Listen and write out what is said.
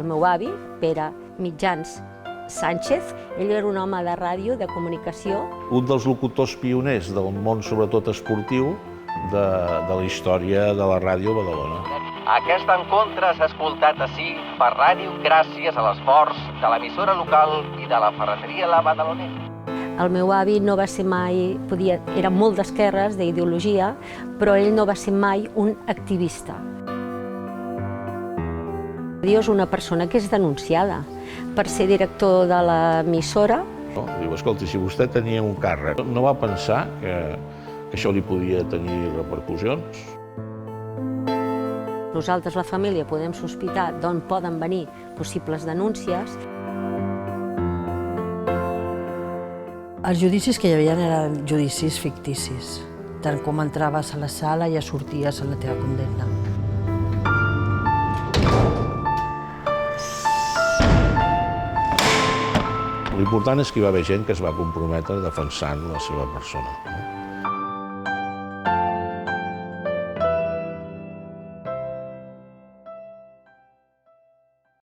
El meu avi, Pere Mitjans Sánchez, ell era un home de ràdio, de comunicació. Un dels locutors pioners del món, sobretot esportiu, de la història de la ràdio a Badalona. Aquest encontre s'ha escoltat ací per ràdio gràcies a l'esforç de l'emissora local i de la ferreteria La Badalonera. El meu avi no va ser mai, era molt d'esquerres, d'ideologia, però ell no va ser mai un activista. És una persona que és denunciada per ser director de l'emissora. Diu, escolti, si vostè tenia un càrrec, no va pensar que això li podia tenir repercussions? Nosaltres, la família, podem sospitar d'on poden venir possibles denúncies. Els judicis que hi havia eren judicis ficticis. Tant com entraves a la sala ja sorties a la teva condemna. L'important és que hi va haver gent que es va comprometre defensant la seva persona.